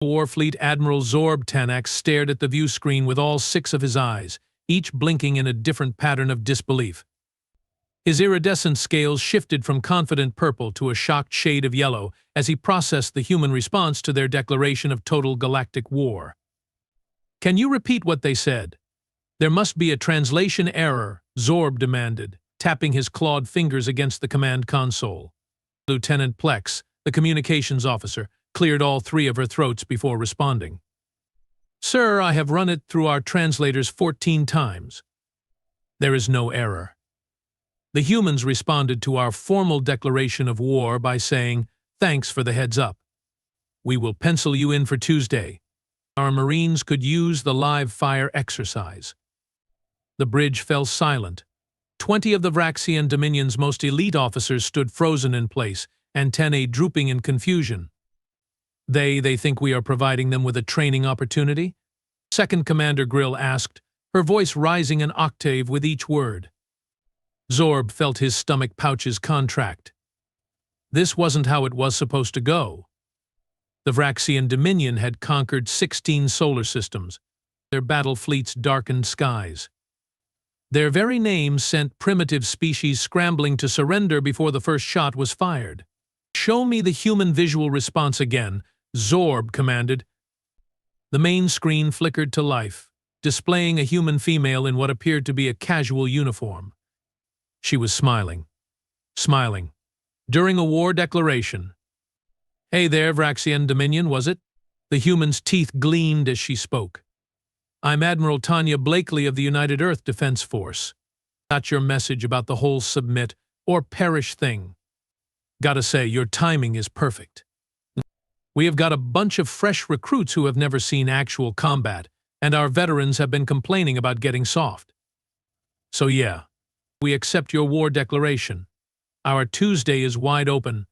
Warfleet Admiral Zorb Tanak stared at the view screen with all 6 of his eyes, each blinking in a different pattern of disbelief. His iridescent scales shifted from confident purple to a shocked shade of yellow as he processed the human response to their declaration of total galactic war. "Can you repeat what they said?" "There must be a translation error," Zorb demanded, tapping his clawed fingers against the command console. Lieutenant Plex, the communications officer, cleared all 3 of her throats before responding. "Sir, I have run it through our translators 14 times. There is no error." The humans responded to our formal declaration of war by saying, "Thanks for the heads up. We will pencil you in for Tuesday. Our Marines could use the live fire exercise." The bridge fell silent. 20 of the Vraxian Dominion's most elite officers stood frozen in place, antennae drooping in confusion. They think we are providing them with a training opportunity?" Second Commander Grill asked, her voice rising an octave with each word. Zorb felt his stomach pouches contract. This wasn't how it was supposed to go. The Vraxian Dominion had conquered 16 solar systems. Their battle fleets darkened skies. Their very names sent primitive species scrambling to surrender before the first shot was fired. "Show me the human visual response again," Zorb commanded. The main screen flickered to life, displaying a human female in what appeared to be a casual uniform. She was smiling. During a war declaration. "Hey there, Vraxian Dominion, was it?" The human's teeth gleamed as she spoke. "I'm Admiral Tanya Blakely of the United Earth Defense Force. Got your message about the whole submit or perish thing. Gotta say, your timing is perfect. We have got a bunch of fresh recruits who have never seen actual combat, and our veterans have been complaining about getting soft. So yeah, we accept your war declaration. Our Tuesday is wide open.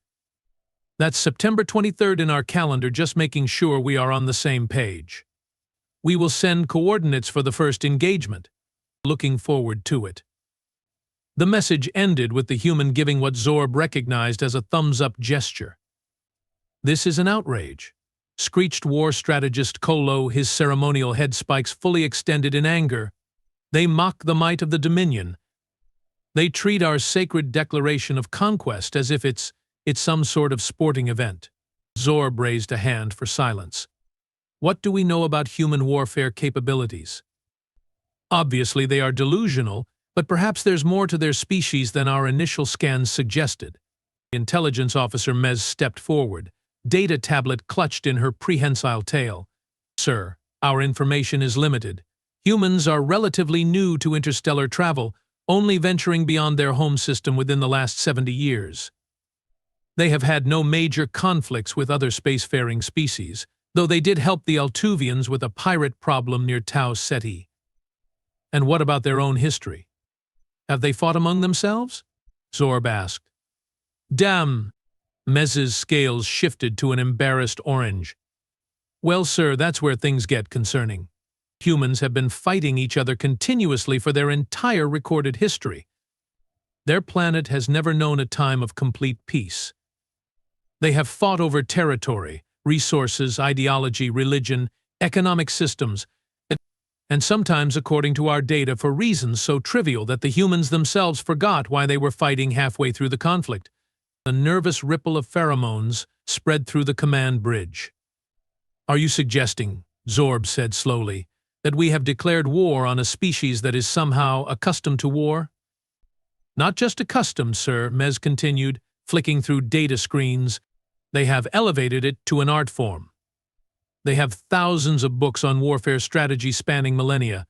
That's September 23rd in our calendar, just making sure we are on the same page. We will send coordinates for the first engagement. Looking forward to it." The message ended with the human giving what Zorb recognized as a thumbs-up gesture. "This is an outrage," screeched war strategist Kolo, his ceremonial head spikes fully extended in anger. "They mock the might of the Dominion. They treat our sacred declaration of conquest as if it's some sort of sporting event." Zorb raised a hand for silence. "What do we know about human warfare capabilities? Obviously they are delusional, but perhaps there's more to their species than our initial scans suggested." The intelligence officer Mez stepped forward, data tablet clutched in her prehensile tail. "Sir, our information is limited. Humans are relatively new to interstellar travel, only venturing beyond their home system within the last 70 years. They have had no major conflicts with other spacefaring species, though they did help the Altuvians with a pirate problem near Tau Ceti." "And what about their own history? Have they fought among themselves?" Zorb asked. "Damn!" Mez's scales shifted to an embarrassed orange. "Well, sir, that's where things get concerning. Humans have been fighting each other continuously for their entire recorded history. Their planet has never known a time of complete peace. They have fought over territory, resources, ideology, religion, economic systems, and sometimes, according to our data, for reasons so trivial that the humans themselves forgot why they were fighting halfway through the conflict." A nervous ripple of pheromones spread through the command bridge. "Are you suggesting," Zorb said slowly, "that we have declared war on a species that is somehow accustomed to war?" "Not just accustomed, sir," Mez continued, flicking through data screens. "They have elevated it to an art form. They have thousands of books on warfare strategy spanning millennia.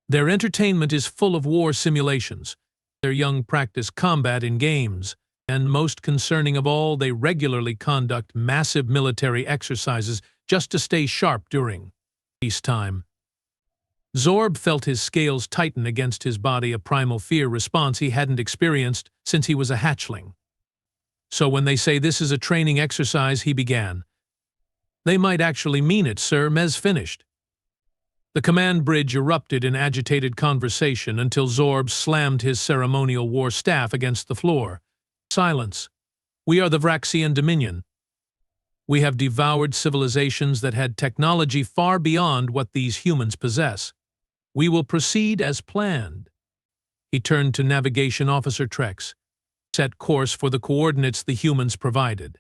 Their entertainment is full of war simulations. Their young practice combat in games. And most concerning of all, they regularly conduct massive military exercises just to stay sharp during peacetime." Zorb felt his scales tighten against his body, a primal fear response he hadn't experienced since he was a hatchling. "So when they say this is a training exercise," he began. "They might actually mean it, sir," Mez finished. The command bridge erupted in agitated conversation until Zorb slammed his ceremonial war staff against the floor. "Silence. We are the Vraxian Dominion. We have devoured civilizations that had technology far beyond what these humans possess. We will proceed as planned." He turned to Navigation Officer Trex. "Set course for the coordinates the humans provided.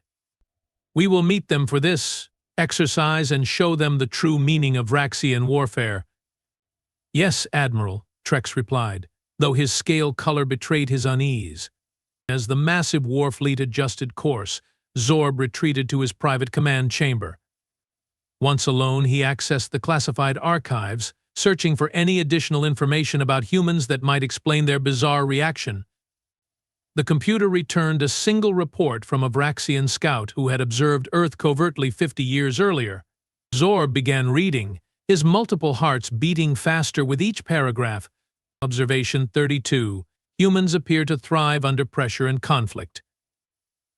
We will meet them for this exercise and show them the true meaning of Vraxian warfare." "Yes, Admiral," Trex replied, though his scale color betrayed his unease. As the massive war fleet adjusted course, Zorb retreated to his private command chamber. Once alone, he accessed the classified archives, searching for any additional information about humans that might explain their bizarre reaction. The computer returned a single report from a Vraxian scout who had observed Earth covertly 50 years earlier. Zorb began reading, his multiple hearts beating faster with each paragraph. Observation 32. Humans appear to thrive under pressure and conflict.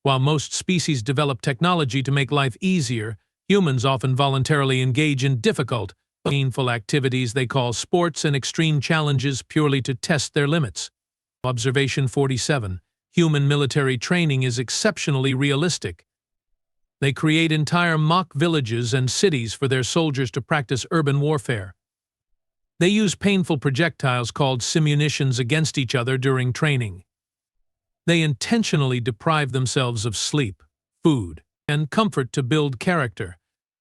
While most species develop technology to make life easier, humans often voluntarily engage in difficult, painful activities they call sports and extreme challenges purely to test their limits. Observation 47. Human military training is exceptionally realistic. They create entire mock villages and cities for their soldiers to practice urban warfare. They use painful projectiles called simunitions against each other during training. They intentionally deprive themselves of sleep, food, and comfort to build character.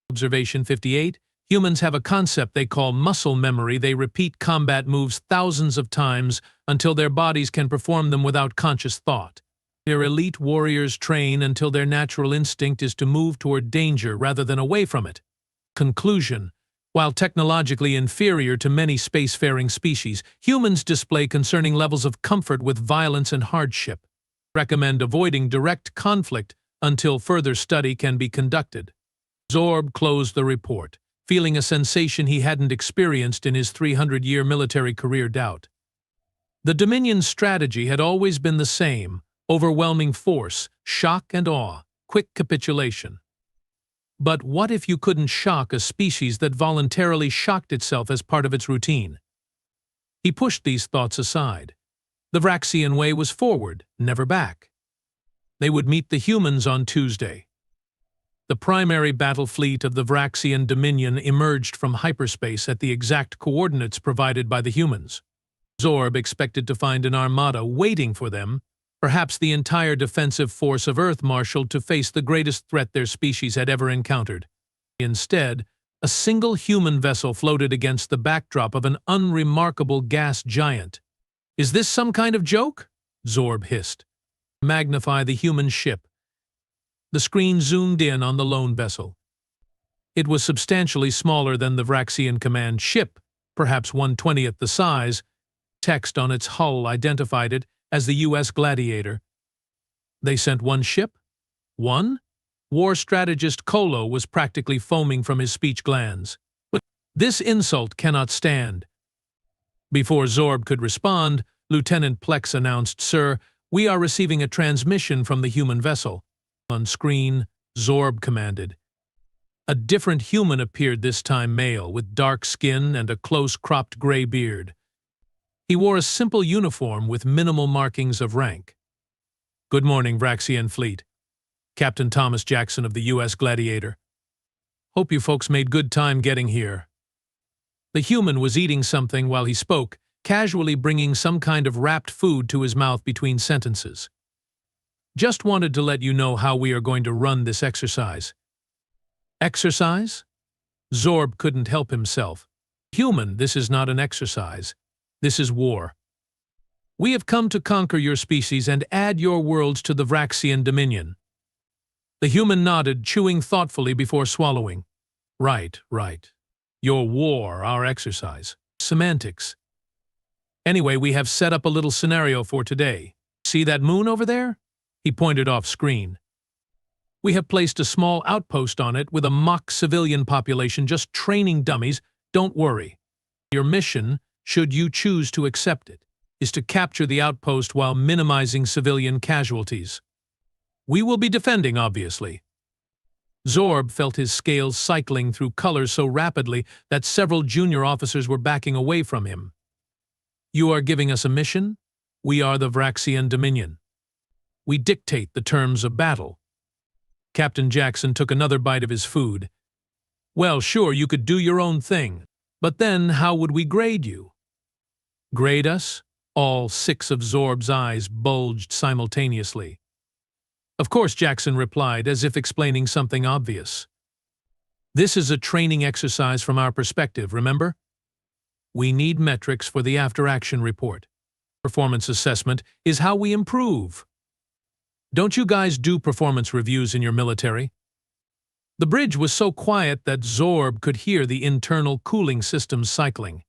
Observation 58. Humans have a concept they call muscle memory. They repeat combat moves thousands of times until their bodies can perform them without conscious thought. Their elite warriors train until their natural instinct is to move toward danger rather than away from it. Conclusion. While technologically inferior to many spacefaring species, humans display concerning levels of comfort with violence and hardship. Recommend avoiding direct conflict until further study can be conducted. Zorb closed the report, feeling a sensation he hadn't experienced in his 300-year military career. Doubt. The Dominion's strategy had always been the same: overwhelming force, shock and awe, quick capitulation. But what if you couldn't shock a species that voluntarily shocked itself as part of its routine? He pushed these thoughts aside. The Vraxian way was forward, never back. They would meet the humans on Tuesday. The primary battle fleet of the Vraxian Dominion emerged from hyperspace at the exact coordinates provided by the humans. Zorb expected to find an armada waiting for them, perhaps the entire defensive force of Earth marshaled to face the greatest threat their species had ever encountered. Instead, a single human vessel floated against the backdrop of an unremarkable gas giant. "Is this some kind of joke?" Zorb hissed. "Magnify the human ship." The screen zoomed in on the lone vessel. It was substantially smaller than the Vraxian command ship, perhaps 1/20th the size. Text on its hull identified it as the U.S. Gladiator. They sent one ship? One? War strategist Kolo was practically foaming from his speech glands. But this insult cannot stand. Before Zorb could respond, Lieutenant Plex announced, "Sir, we are receiving a transmission from the human vessel." On screen, Zorb commanded. A different human appeared, this time male, with dark skin and a close-cropped gray beard. He wore a simple uniform with minimal markings of rank. "Good morning, Vraxian Fleet. Captain Thomas Jackson of the U.S. Gladiator. Hope you folks made good time getting here." The human was eating something while he spoke, casually bringing some kind of wrapped food to his mouth between sentences. "Just wanted to let you know how we are going to run this exercise." "Exercise?" Zorb couldn't help himself. "Human, this is not an exercise. This is war. We have come to conquer your species and add your worlds to the Vraxian Dominion." The human nodded, chewing thoughtfully before swallowing. Right. Your war, our exercise. Semantics. Anyway, we have set up a little scenario for today. See that moon over there? He pointed off screen. We have placed a small outpost on it with a mock civilian population just training dummies. Don't worry. Your mission, should you choose to accept it, is to capture the outpost while minimizing civilian casualties. We will be defending, obviously. Zorb felt his scales cycling through colors so rapidly that several junior officers were backing away from him. "You are giving us a mission? We are the Vraxian Dominion. We dictate the terms of battle." Captain Jackson took another bite of his food. Well, sure, you could do your own thing, but then how would we grade you? Grade us? All 6 of Zorb's eyes bulged simultaneously. Of course, Jackson replied, as if explaining something obvious. This is a training exercise from our perspective, remember? We need metrics for the after-action report. Performance assessment is how we improve. Don't you guys do performance reviews in your military? The bridge was so quiet that Zorb could hear the internal cooling systems cycling.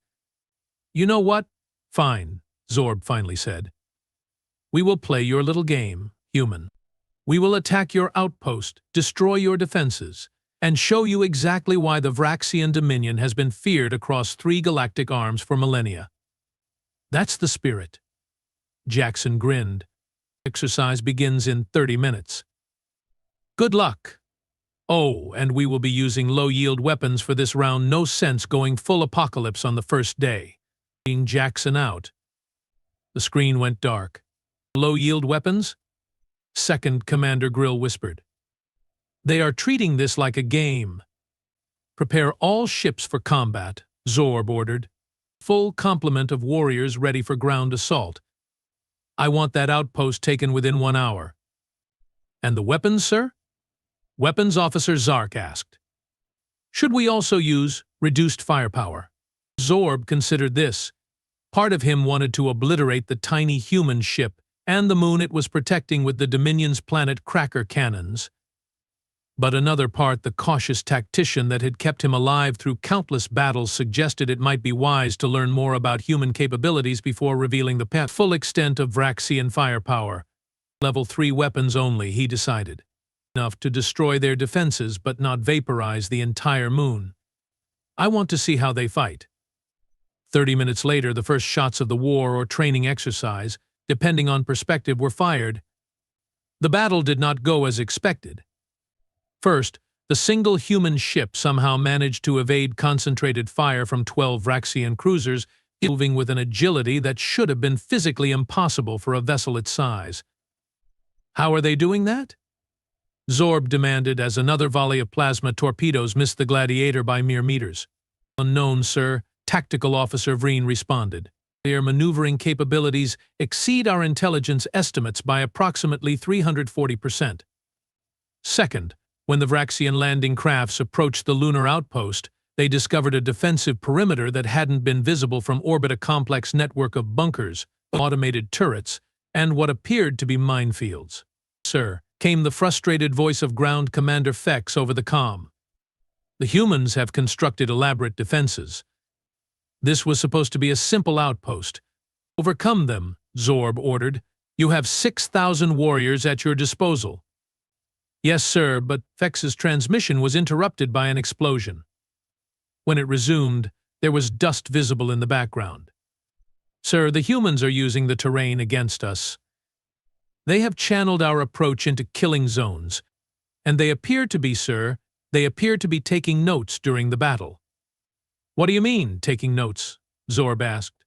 You know what? Fine, Zorb finally said. We will play your little game, human. We will attack your outpost, destroy your defenses, and show you exactly why the Vraxian Dominion has been feared across 3 galactic arms for millennia. That's the spirit. Jackson grinned. Exercise begins in 30 minutes. Good luck. Oh, and we will be using low-yield weapons for this round. No sense going full apocalypse on the first day. Being Jackson out. The screen went dark. Low-yield weapons? Second Commander Grill whispered. They are treating this like a game. Prepare all ships for combat, Zorb ordered. Full complement of warriors ready for ground assault. I want that outpost taken within 1 hour. And the weapons, sir? Weapons Officer Zark asked. Should we also use reduced firepower? Zorb considered this. Part of him wanted to obliterate the tiny human ship and the moon it was protecting with the Dominion's planet cracker cannons. But another part, the cautious tactician that had kept him alive through countless battles, suggested it might be wise to learn more about human capabilities before revealing the full extent of Vraxian firepower. Level 3 weapons only, he decided. Enough to destroy their defenses but not vaporize the entire moon. I want to see how they fight. 30 minutes later, the first shots of the war or training exercise, depending on perspective, were fired. The battle did not go as expected. First, the single human ship somehow managed to evade concentrated fire from 12 Vraxian cruisers, moving with an agility that should have been physically impossible for a vessel its size. How are they doing that? Zorb demanded as another volley of plasma torpedoes missed the Gladiator by mere meters. Unknown, sir, Tactical Officer Vreen responded. Their maneuvering capabilities exceed our intelligence estimates by approximately 340%. Second, when the Vraxian landing crafts approached the lunar outpost, they discovered a defensive perimeter that hadn't been visible from orbit, a complex network of bunkers, automated turrets, and what appeared to be minefields. Sir, came the frustrated voice of Ground Commander Fex over the comm. The humans have constructed elaborate defenses. This was supposed to be a simple outpost. Overcome them, Zorb ordered. You have 6,000 warriors at your disposal. Yes, sir, but Fex's transmission was interrupted by an explosion. When it resumed, there was dust visible in the background. Sir, the humans are using the terrain against us. They have channeled our approach into killing zones, and they appear to be, sir, taking notes during the battle. What do you mean, taking notes? Zorb asked.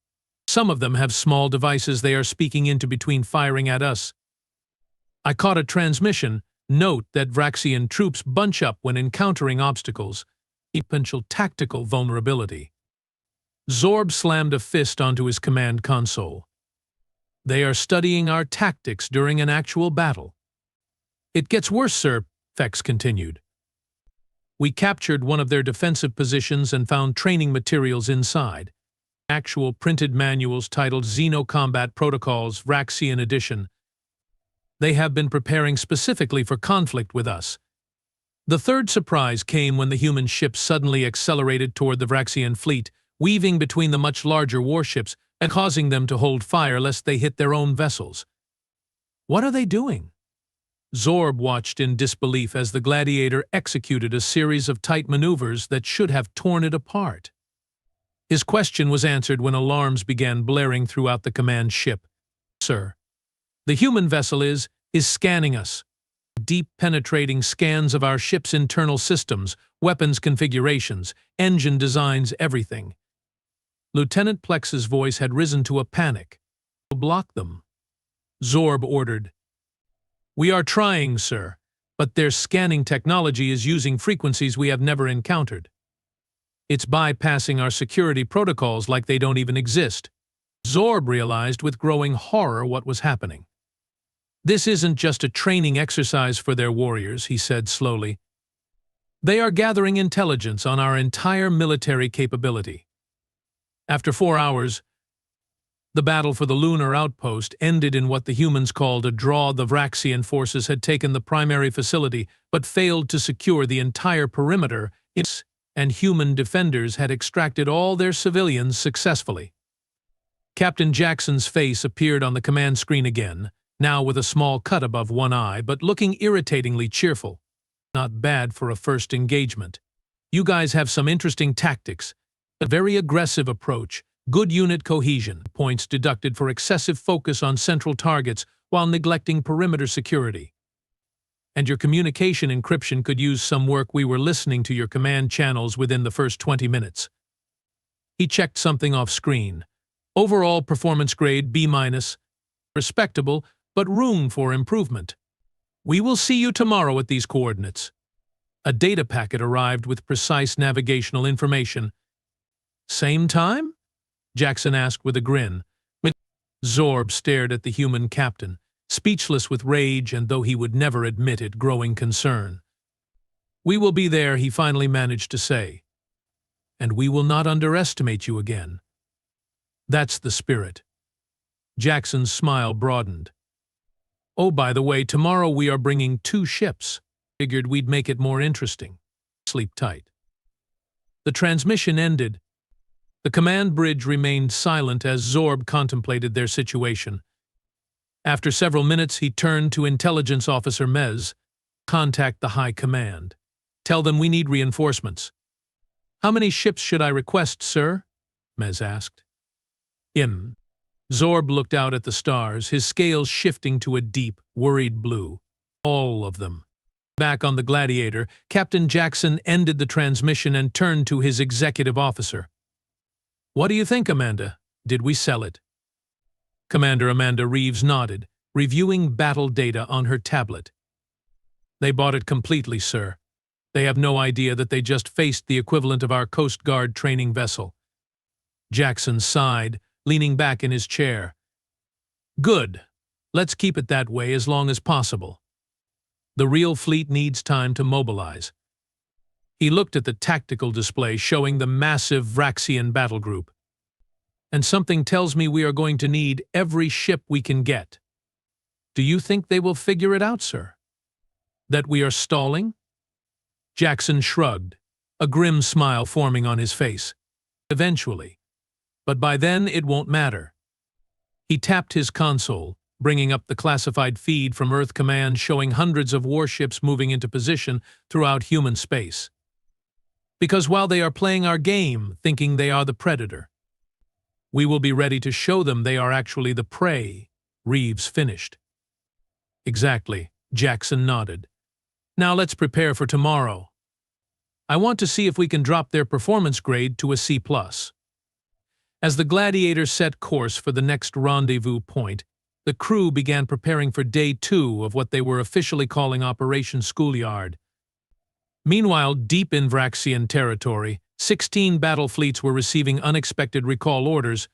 Some of them have small devices they are speaking into between firing at us. I caught a transmission. Note that Vraxian troops bunch up when encountering obstacles. Potential tactical vulnerability. Zorb slammed a fist onto his command console. They are studying our tactics during an actual battle. It gets worse, sir, Fex continued. We captured one of their defensive positions and found training materials inside. Actual printed manuals titled Xeno-Combat Protocols, Vraxian Edition. They have been preparing specifically for conflict with us. The third surprise came when the human ship suddenly accelerated toward the Vraxian fleet, weaving between the much larger warships and causing them to hold fire lest they hit their own vessels. What are they doing? Zorb watched in disbelief as the Gladiator executed a series of tight maneuvers that should have torn it apart. His question was answered when alarms began blaring throughout the command ship. Sir, the human vessel is scanning us. Deep penetrating scans of our ship's internal systems, weapons configurations, engine designs, everything. Lieutenant Plex's voice had risen to a panic. Block them. Zorb ordered. We are trying, sir. but their scanning technology is using frequencies we have never encountered. It's bypassing our security protocols like they don't even exist. Zorb realized with growing horror what was happening. This isn't just a training exercise for their warriors, he said slowly. They are gathering intelligence on our entire military capability. After 4 hours, the battle for the lunar outpost ended in what the humans called a draw. The Vraxian forces had taken the primary facility but failed to secure the entire perimeter, and human defenders had extracted all their civilians successfully. Captain Jackson's face appeared on the command screen again, now with a small cut above one eye, but looking irritatingly cheerful. Not bad for a first engagement. You guys have some interesting tactics, a very aggressive approach, good unit cohesion, points deducted for excessive focus on central targets while neglecting perimeter security. And your communication encryption could use some work. We were listening to your command channels within the first 20 minutes. He checked something off screen. Overall performance grade B-, respectable, but room for improvement. We will see you tomorrow at these coordinates. A data packet arrived with precise navigational information. Same time? Jackson asked with a grin. Zorb stared at the human captain, speechless with rage and, though he would never admit it, growing concern. We will be there, he finally managed to say. And we will not underestimate you again. That's the spirit. Jackson's smile broadened. Oh, by the way, tomorrow we are bringing 2 ships. Figured we'd make it more interesting. Sleep tight. The transmission ended. The command bridge remained silent as Zorb contemplated their situation. After several minutes, he turned to Intelligence Officer Mez. Contact the High Command. Tell them we need reinforcements. How many ships should I request, sir? Mez asked. Zorb looked out at the stars, his scales shifting to a deep, worried blue. All of them. Back on the Gladiator, Captain Jackson ended the transmission and turned to his executive officer. What do you think, Amanda? Did we sell it? Commander Amanda Reeves nodded, reviewing battle data on her tablet. They bought it completely, sir. They have no idea that they just faced the equivalent of our Coast Guard training vessel. Jackson sighed, leaning back in his chair. Good. Let's keep it that way as long as possible. The real fleet needs time to mobilize. He looked at the tactical display showing the massive Vraxian battle group. And something tells me we are going to need every ship we can get. Do you think they will figure it out, sir? That we are stalling? Jackson shrugged, a grim smile forming on his face. Eventually. But by then it won't matter. He tapped his console, bringing up the classified feed from Earth Command showing hundreds of warships moving into position throughout human space. Because while they are playing our game, thinking they are the predator, we will be ready to show them they are actually the prey, Reeves finished. Exactly, Jackson nodded. Now let's prepare for tomorrow. I want to see if we can drop their performance grade to a C+. As the Gladiator set course for the next rendezvous point, the crew began preparing for Day 2 of what they were officially calling Operation Schoolyard. Meanwhile, deep in Vraxian territory, 16 battle fleets were receiving unexpected recall orders,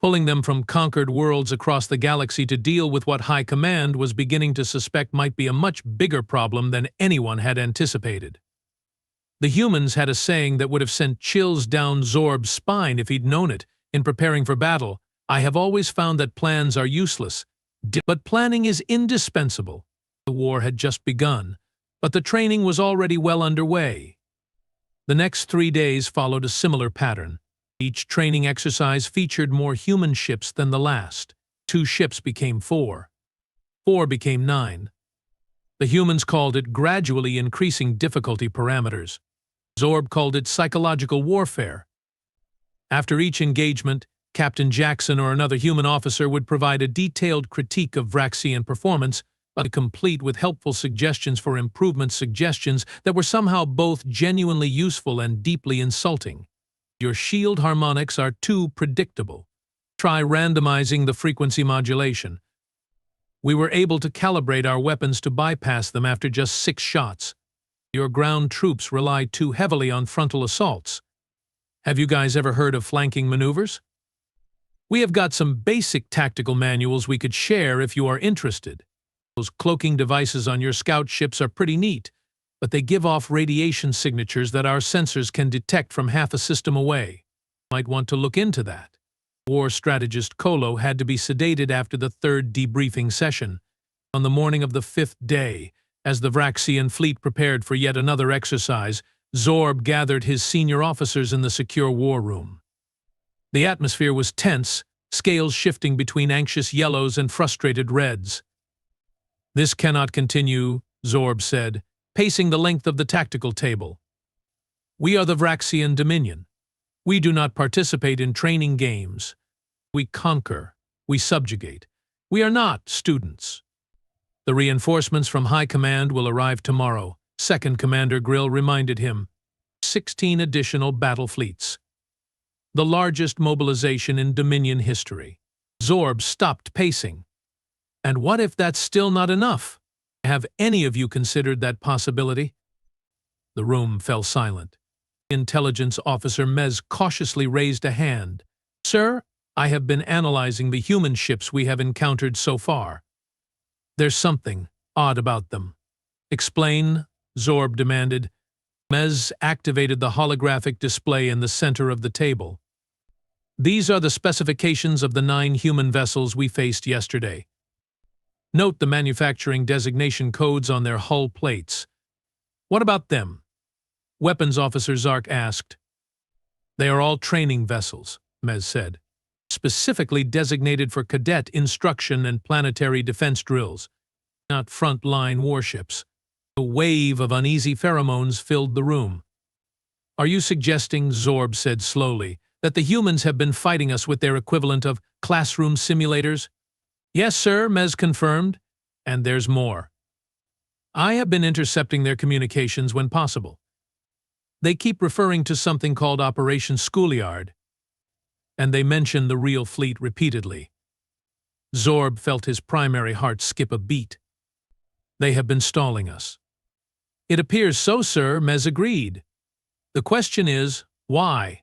pulling them from conquered worlds across the galaxy to deal with what High Command was beginning to suspect might be a much bigger problem than anyone had anticipated. The humans had a saying that would have sent chills down Zorb's spine if he'd known it. In preparing for battle, I have always found that plans are useless, but planning is indispensable. The war had just begun, but the training was already well underway. The next 3 days followed a similar pattern. Each training exercise featured more human ships than the last. 2 ships became 4. 4 became 9. The humans called it gradually increasing difficulty parameters. Zorb called it psychological warfare. After each engagement, Captain Jackson or another human officer would provide a detailed critique of Vraxian performance, but complete with helpful suggestions for improvement, suggestions that were somehow both genuinely useful and deeply insulting. Your shield harmonics are too predictable. Try randomizing the frequency modulation. We were able to calibrate our weapons to bypass them after just 6 shots. Your ground troops rely too heavily on frontal assaults. Have you guys ever heard of flanking maneuvers? We have got some basic tactical manuals we could share if you are interested. Those cloaking devices on your scout ships are pretty neat, but they give off radiation signatures that our sensors can detect from half a system away. Might want to look into that. War strategist Kolo had to be sedated after the 3rd debriefing session. On the morning of the 5th day, as the Vraxian fleet prepared for yet another exercise, Zorb gathered his senior officers in the secure war room. The atmosphere was tense, scales shifting between anxious yellows and frustrated reds. "This cannot continue," Zorb said, pacing the length of the tactical table. "We are the Vraxian Dominion. We do not participate in training games. We conquer. We subjugate. We are not students." "The reinforcements from High Command will arrive tomorrow," Second Commander Grill reminded him. 16 additional battle fleets. The largest mobilization in Dominion history. Zorb stopped pacing. "And what if that's still not enough? Have any of you considered that possibility?" The room fell silent. Intelligence Officer Mez cautiously raised a hand. "Sir, I have been analyzing the human ships we have encountered so far. There's something odd about them." "Explain," Zorb demanded. Mez activated the holographic display in the center of the table. "These are the specifications of the 9 human vessels we faced yesterday. Note the manufacturing designation codes on their hull plates." "What about them?" Weapons Officer Zark asked. "They are all training vessels," Mez said, "specifically designated for cadet instruction and planetary defense drills, not front-line warships." A wave of uneasy pheromones filled the room. "Are you suggesting," Zorb said slowly, "that the humans have been fighting us with their equivalent of classroom simulators?" "Yes, sir," Mez confirmed, "and there's more. I have been intercepting their communications when possible. They keep referring to something called Operation Schoolyard, and they mention the real fleet repeatedly." Zorb felt his primary heart skip a beat. "They have been stalling us." "It appears so, sir," Mez agreed. "The question is, why?"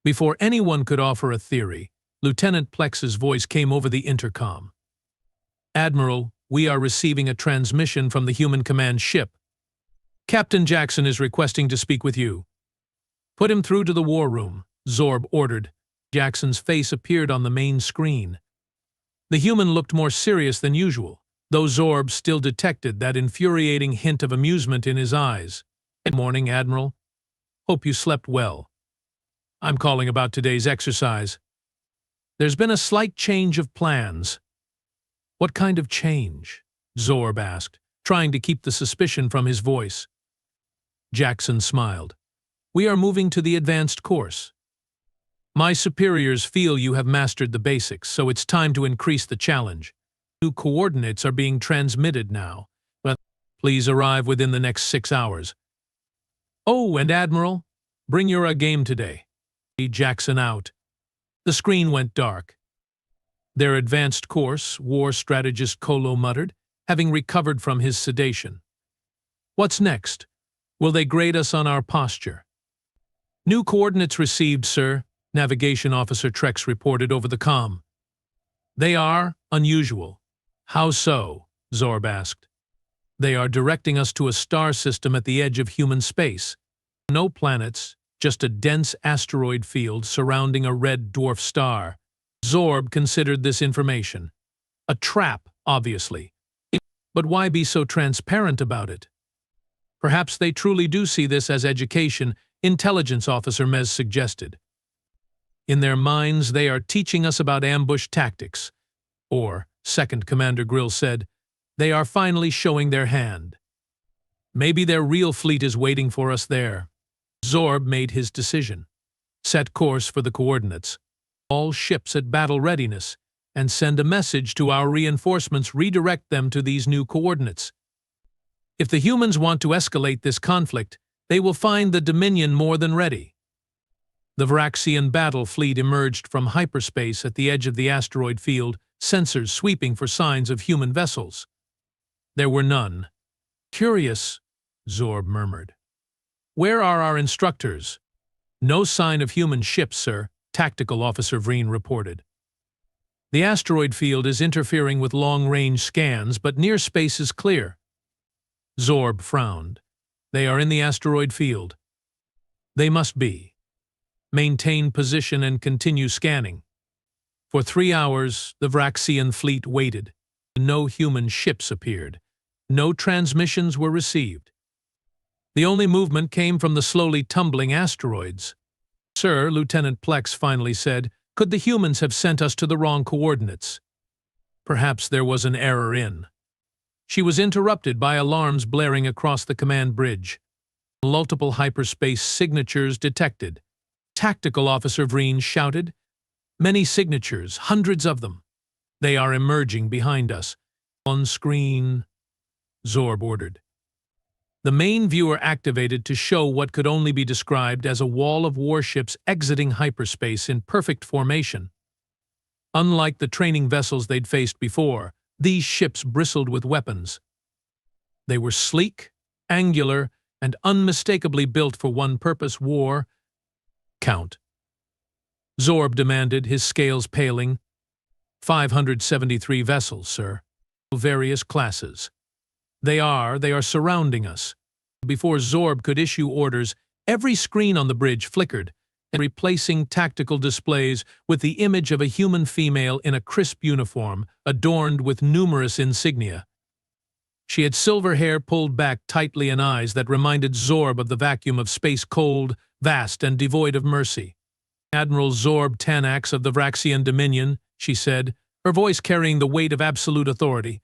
Before anyone could offer a theory, Lieutenant Plex's voice came over the intercom. "Admiral, we are receiving a transmission from the human command ship. Captain Jackson is requesting to speak with you." "Put him through to the war room," Zorb ordered. Jackson's face appeared on the main screen. The human looked more serious than usual, though Zorb still detected that infuriating hint of amusement in his eyes. "Good morning, Admiral. Hope you slept well. I'm calling about today's exercise. There's been a slight change of plans." "What kind of change?" Zorb asked, trying to keep the suspicion from his voice. Jackson smiled. "We are moving to the advanced course. My superiors feel you have mastered the basics, so it's time to increase the challenge. New coordinates are being transmitted now, but please arrive within the next 6 hours. Oh, and Admiral, bring your A game today." Jackson out. The screen went dark. "Their advanced course," War Strategist Kolo muttered, having recovered from his sedation. "What's next? Will they grade us on our posture?" "New coordinates received, sir," Navigation Officer Trex reported over the comm. "They are unusual." "How so?" Zorb asked. "They are directing us to a star system at the edge of human space. No planets, just a dense asteroid field surrounding a red dwarf star." Zorb considered this information. A trap, obviously. But why be so transparent about it? "Perhaps they truly do see this as education," Intelligence Officer Mez suggested. "In their minds, they are teaching us about ambush tactics." Or, Second Commander Grill said, "They are finally showing their hand. Maybe their real fleet is waiting for us there." Zorb made his decision. "Set course for the coordinates. All ships at battle readiness, and send a message to our reinforcements redirect them to these new coordinates. If the humans want to escalate this conflict, they will find the Dominion more than ready." The Vraxian battle fleet emerged from hyperspace at the edge of the asteroid field, sensors sweeping for signs of human vessels. There were none. "Curious," Zorb murmured. "Where are our instructors?" "No sign of human ships, sir," Tactical Officer Vreen reported. "The asteroid field is interfering with long-range scans, but near space is clear." Zorb frowned. "They are in the asteroid field." "They must be. Maintain position and continue scanning." For 3 hours, the Vraxian fleet waited. No human ships appeared. No transmissions were received. The only movement came from the slowly tumbling asteroids. "Sir," Lieutenant Plex finally said, "could the humans have sent us to the wrong coordinates?" Perhaps there was an error in. She was interrupted by alarms blaring across the command bridge. Multiple hyperspace signatures detected. Tactical Officer Vreen shouted. "Many signatures, hundreds of them. They are emerging behind us." "On screen," Zorb ordered. The main viewer activated to show what could only be described as a wall of warships exiting hyperspace in perfect formation. Unlike the training vessels they'd faced before, these ships bristled with weapons. They were sleek, angular, and unmistakably built for one purpose: war. "Count," Zorb demanded, his scales paling. 573 vessels, sir. Various classes. They are surrounding us." Before Zorb could issue orders, every screen on the bridge flickered, replacing tactical displays with the image of a human female in a crisp uniform, adorned with numerous insignia. She had silver hair pulled back tightly and eyes that reminded Zorb of the vacuum of space, cold, vast, and devoid of mercy. "Admiral Zorb Tanax of the Vraxian Dominion," she said, her voice carrying the weight of absolute authority.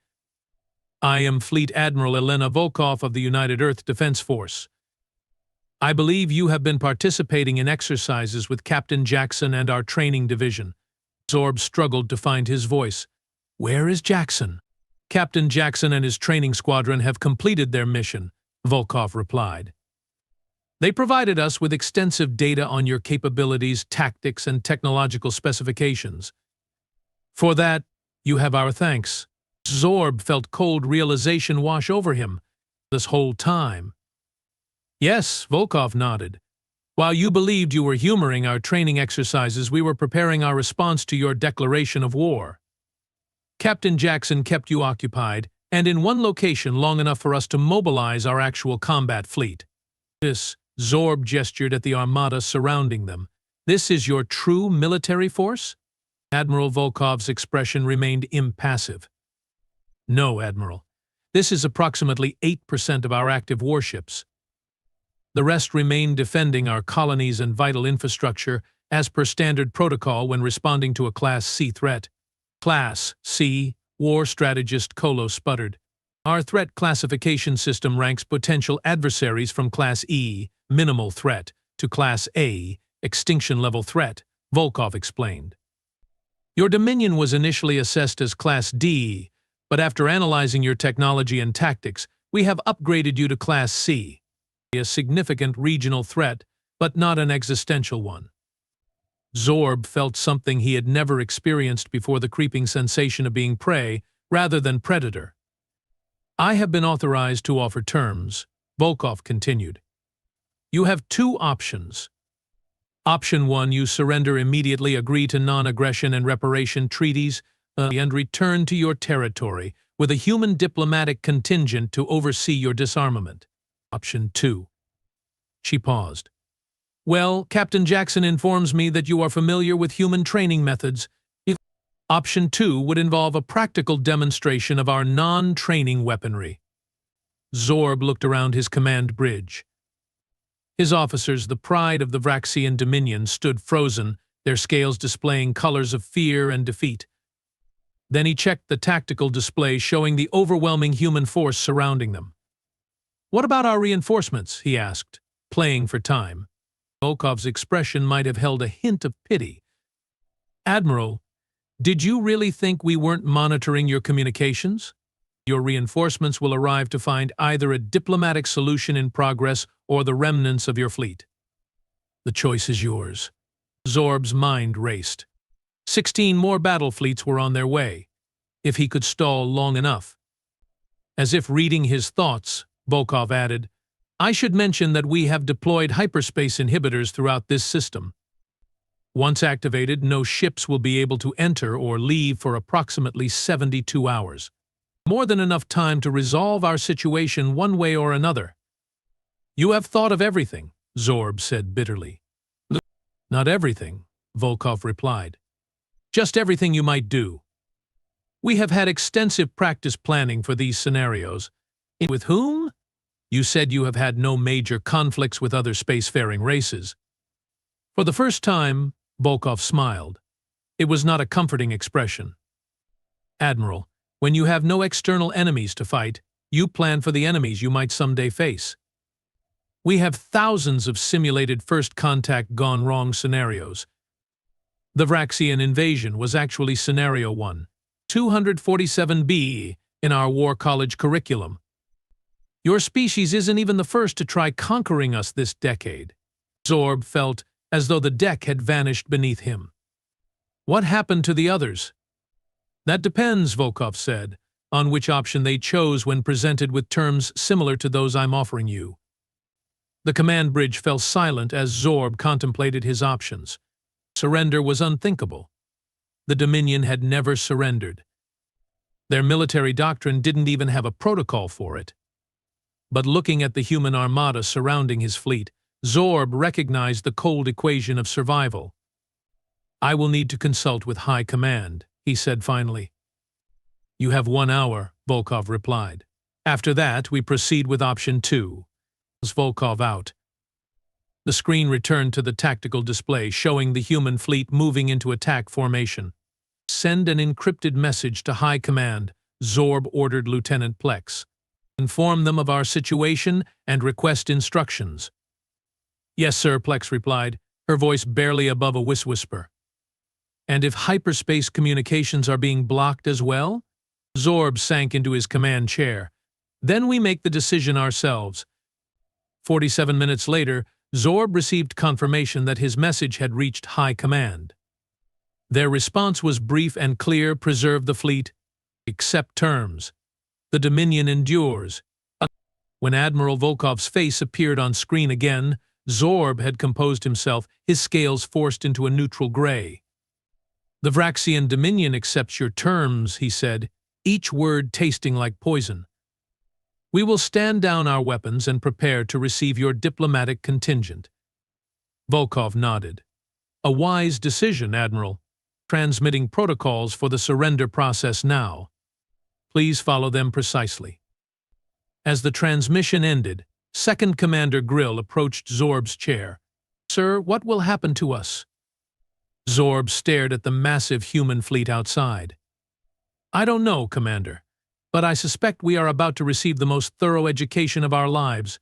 "I am Fleet Admiral Elena Volkov of the United Earth Defense Force. I believe you have been participating in exercises with Captain Jackson and our training division." Zorb struggled to find his voice. "Where is Jackson?" "Captain Jackson and his training squadron have completed their mission," Volkov replied. "They provided us with extensive data on your capabilities, tactics, and technological specifications. For that, you have our thanks." Zorb felt cold realization wash over him. "This whole time?" "Yes," Volkov nodded. "While you believed you were humoring our training exercises, we were preparing our response to your declaration of war. Captain Jackson kept you occupied, and in one location long enough for us to mobilize our actual combat fleet. This," Zorb gestured at the armada surrounding them, "this is your true military force?" Admiral Volkov's expression remained impassive. "No, Admiral. This is approximately 8% of our active warships. The rest remain defending our colonies and vital infrastructure as per standard protocol when responding to a Class C threat." "Class C," War Strategist Kolo sputtered. "Our threat classification system ranks potential adversaries from Class E, minimal threat, to Class A, extinction-level threat," Volkov explained. "Your Dominion was initially assessed as Class D, but after analyzing your technology and tactics, we have upgraded you to Class C, a significant regional threat, but not an existential one." Zorb felt something he had never experienced before: the creeping sensation of being prey rather than predator. "I have been authorized to offer terms," Volkov continued. "You have 2 options. Option 1, you surrender immediately, agree to non-aggression and reparation treaties, and return to your territory with a human diplomatic contingent to oversee your disarmament. Option 2. She paused. "Well, Captain Jackson informs me that you are familiar with human training methods. Option 2 would involve a practical demonstration of our non-training weaponry." Zorb looked around his command bridge. His officers, the pride of the Vraxian Dominion, stood frozen, their scales displaying colors of fear and defeat. Then he checked the tactical display showing the overwhelming human force surrounding them. "What about our reinforcements?" he asked, playing for time. Volkov's expression might have held a hint of pity. "Admiral, did you really think we weren't monitoring your communications? Your reinforcements will arrive to find either a diplomatic solution in progress or the remnants of your fleet. The choice is yours." Zorb's mind raced. 16 more battle fleets were on their way, if he could stall long enough. As if reading his thoughts, Volkov added, "I should mention that we have deployed hyperspace inhibitors throughout this system. Once activated, no ships will be able to enter or leave for approximately 72 hours. More than enough time to resolve our situation one way or another." "You have thought of everything," Zorb said bitterly. "Not everything," Volkov replied. "Just everything you might do. We have had extensive practice planning for these scenarios." "With whom?" "You said you have had no major conflicts with other spacefaring races." For the first time, Volkov smiled. It was not a comforting expression. "Admiral, when you have no external enemies to fight, you plan for the enemies you might someday face. We have thousands of simulated first contact gone wrong scenarios. The Vraxian invasion was actually Scenario 1, 247b in our War College curriculum. Your species isn't even the first to try conquering us this decade." Zorb felt as though the deck had vanished beneath him. "What happened to the others?" "That depends," Volkov said, "on which option they chose when presented with terms similar to those I'm offering you." The command bridge fell silent as Zorb contemplated his options. Surrender was unthinkable. The Dominion had never surrendered. Their military doctrine didn't even have a protocol for it. But looking at the human armada surrounding his fleet, Zorb recognized the cold equation of survival. "I will need to consult with High Command," he said finally. "You have 1 hour," Volkov replied. "After that, we proceed with option 2. Volkov out. The screen returned to the tactical display, showing the human fleet moving into attack formation. "Send an encrypted message to High Command," Zorb ordered Lieutenant Plex. "Inform them of our situation and request instructions." "Yes, sir," Plex replied, her voice barely above a whisper. "And if hyperspace communications are being blocked as well?" Zorb sank into his command chair. "Then we make the decision ourselves." 47 minutes later, Zorb received confirmation that his message had reached High Command. Their response was brief and clear: preserve the fleet, accept terms. The Dominion endures. When Admiral Volkov's face appeared on screen again, Zorb had composed himself, his scales forced into a neutral gray. "The Vraxian Dominion accepts your terms," he said, each word tasting like poison. "We will stand down our weapons and prepare to receive your diplomatic contingent." Volkov nodded. "A wise decision, Admiral. Transmitting protocols for the surrender process now. Please follow them precisely." As the transmission ended, Second Commander Grill approached Zorb's chair. "Sir, what will happen to us?" Zorb stared at the massive human fleet outside. "I don't know, Commander, but I suspect we are about to receive the most thorough education of our lives."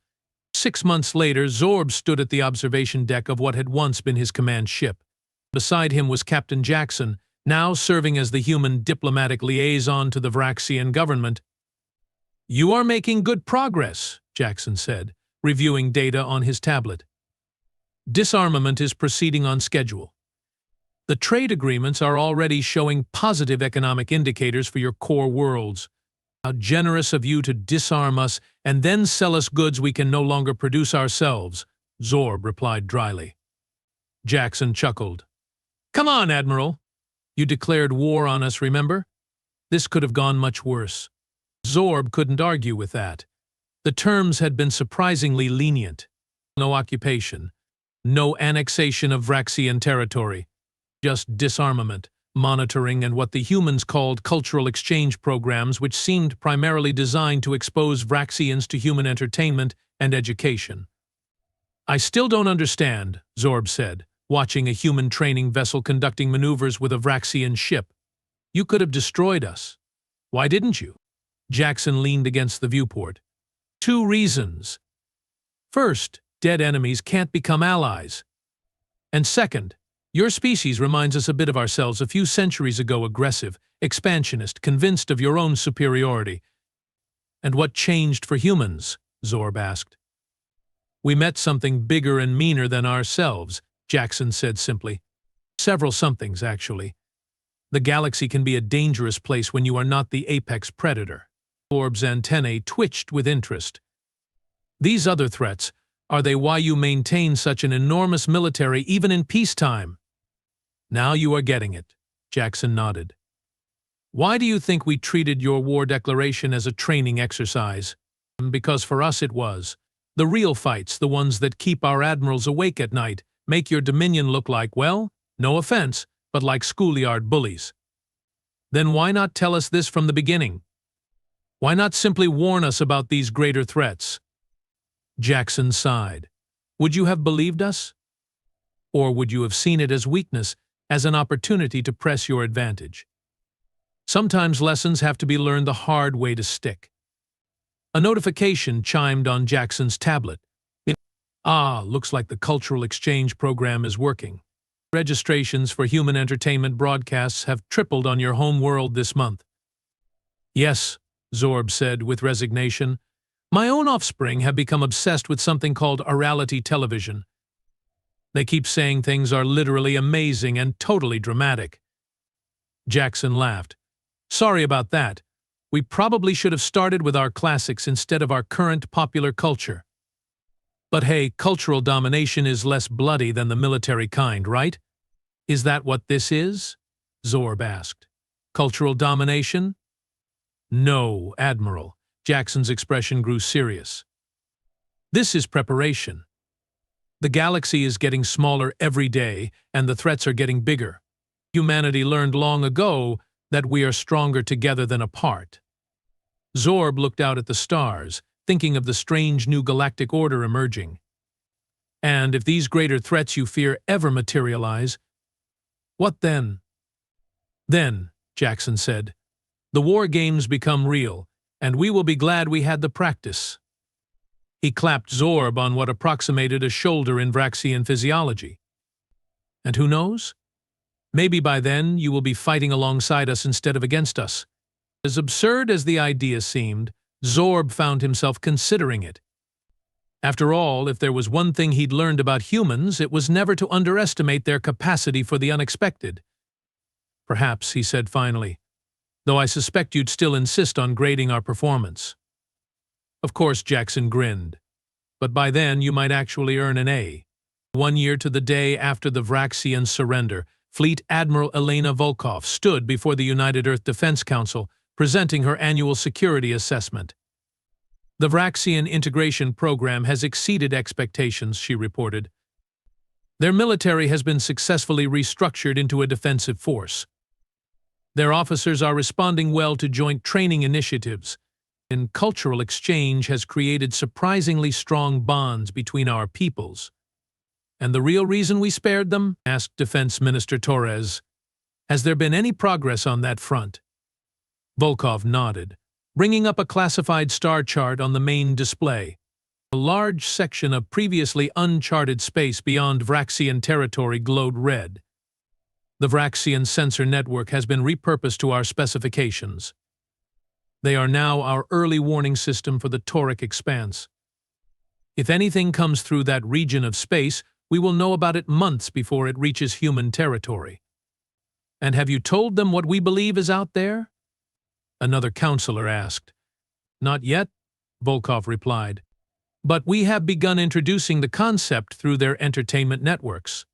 6 months later, Zorb stood at the observation deck of what had once been his command ship. Beside him was Captain Jackson, now serving as the human diplomatic liaison to the Vraxian government. "You are making good progress," Jackson said, reviewing data on his tablet. "Disarmament is proceeding on schedule. The trade agreements are already showing positive economic indicators for your core worlds. How generous of you to disarm us and then sell us goods we can no longer produce ourselves," Zorb replied dryly. Jackson chuckled. "Come on, Admiral. You declared war on us, remember? This could have gone much worse." Zorb couldn't argue with that. The terms had been surprisingly lenient. No occupation, no annexation of Vraxian territory, just disarmament, monitoring, and what the humans called cultural exchange programs, which seemed primarily designed to expose Vraxians to human entertainment and education. "I still don't understand," Zorb said, watching a human training vessel conducting maneuvers with a Vraxian ship. "You could have destroyed us. Why didn't you?" Jackson leaned against the viewport. "2 reasons. First, dead enemies can't become allies. And second, your species reminds us a bit of ourselves a few centuries ago, aggressive, expansionist, convinced of your own superiority." "And what changed for humans?" Zorb asked. "We met something bigger and meaner than ourselves," Jackson said simply. Several somethings, actually. The galaxy can be a dangerous place when you are not the apex predator. Orb's antennae twitched with interest. These other threats, are they why you maintain such an enormous military even in peacetime? Now you are getting it, Jackson nodded. Why do you think we treated your war declaration as a training exercise? Because for us it was. The real fights, the ones that keep our admirals awake at night, make your Dominion look like, well, no offense, but like schoolyard bullies. Then why not tell us this from the beginning? Why not simply warn us about these greater threats? Jackson sighed. Would you have believed us? Or would you have seen it as weakness, as an opportunity to press your advantage? Sometimes lessons have to be learned the hard way to stick. A notification chimed on Jackson's tablet. Looks like the cultural exchange program is working. Registrations for human entertainment broadcasts have tripled on your home world this month. Yes, Zorb said with resignation. My own offspring have become obsessed with something called reality television. They keep saying things are literally amazing and totally dramatic. Jackson laughed. Sorry about that. We probably should have started with our classics instead of our current popular culture. But hey, cultural domination is less bloody than the military kind, right? Is that what this is? Zorb asked. Cultural domination? No, Admiral. Jackson's expression grew serious. This is preparation. The galaxy is getting smaller every day, and the threats are getting bigger. Humanity learned long ago that we are stronger together than apart. Zorb looked out at the stars, thinking of the strange new galactic order emerging. And if these greater threats you fear ever materialize, what then? Then, Jackson said, the war games become real, and we will be glad we had the practice. He clapped Zorb on what approximated a shoulder in Vraxian physiology. And who knows? Maybe by then you will be fighting alongside us instead of against us. As absurd as the idea seemed, Zorb found himself considering it. After all, if there was one thing he'd learned about humans, it was never to underestimate their capacity for the unexpected. Perhaps, he said finally, though I suspect you'd still insist on grading our performance. Of course, Jackson grinned. But by then you might actually earn an A. 1 year to the day after the Vraxian surrender, Fleet Admiral Elena Volkov stood before the United Earth Defense Council, presenting her annual security assessment. The Vraxian integration program has exceeded expectations, she reported. Their military has been successfully restructured into a defensive force. Their officers are responding well to joint training initiatives, and cultural exchange has created surprisingly strong bonds between our peoples. And the real reason we spared them? Asked Defense Minister Torres. Has there been any progress on that front? Volkov nodded, bringing up a classified star chart on the main display. A large section of previously uncharted space beyond Vraxian territory glowed red. The Vraxian sensor network has been repurposed to our specifications. They are now our early warning system for the toric expanse. If anything comes through that region of space, we will know about it months before it reaches human territory. And have you told them what we believe is out there? Another counselor asked. Not yet, Volkov replied. But we have begun introducing the concept through their entertainment networks.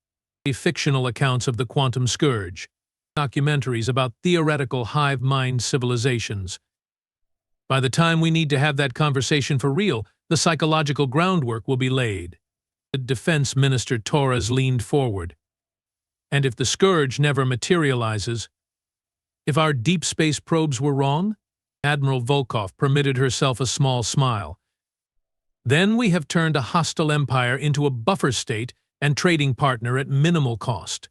Fictional accounts of the quantum scourge, documentaries about theoretical hive mind civilizations. By the time we need to have that conversation for real, the psychological groundwork will be laid. The Defense Minister Torres leaned forward. And if the scourge never materializes, if our deep space probes were wrong? Admiral Volkov permitted herself a small smile. Then we have turned a hostile empire into a buffer state and trading partner at minimal cost.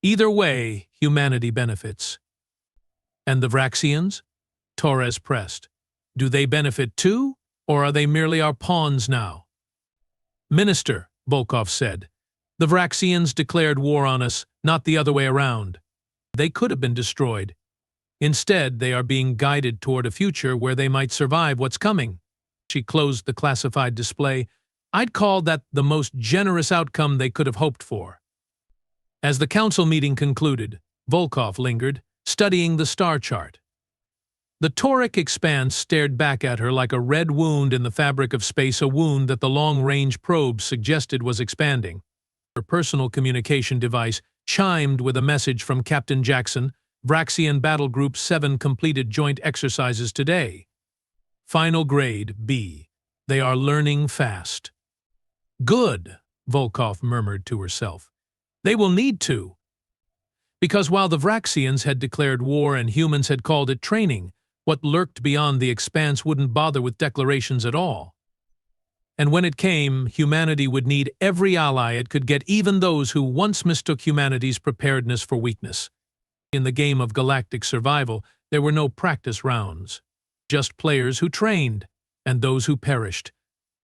Either way, humanity benefits. And the Vraxians? Torres pressed. Do they benefit too, or are they merely our pawns now? Minister, Volkov said, the Vraxians declared war on us, not the other way around. They could have been destroyed. Instead, they are being guided toward a future where they might survive what's coming. She closed the classified display. I'd call that the most generous outcome they could have hoped for. As the council meeting concluded, Volkov lingered, studying the star chart. The toric expanse stared back at her like a red wound in the fabric of space, a wound that the long-range probe suggested was expanding. Her personal communication device chimed with a message from Captain Jackson. Vraxian Battle Group 7 completed joint exercises today. Final grade, B. They are learning fast. Good, Volkov murmured to herself. They will need to. Because while the Vraxians had declared war and humans had called it training, what lurked beyond the expanse wouldn't bother with declarations at all. And when it came, humanity would need every ally it could get, even those who once mistook humanity's preparedness for weakness. In the game of galactic survival, there were no practice rounds. Just players who trained, and those who perished.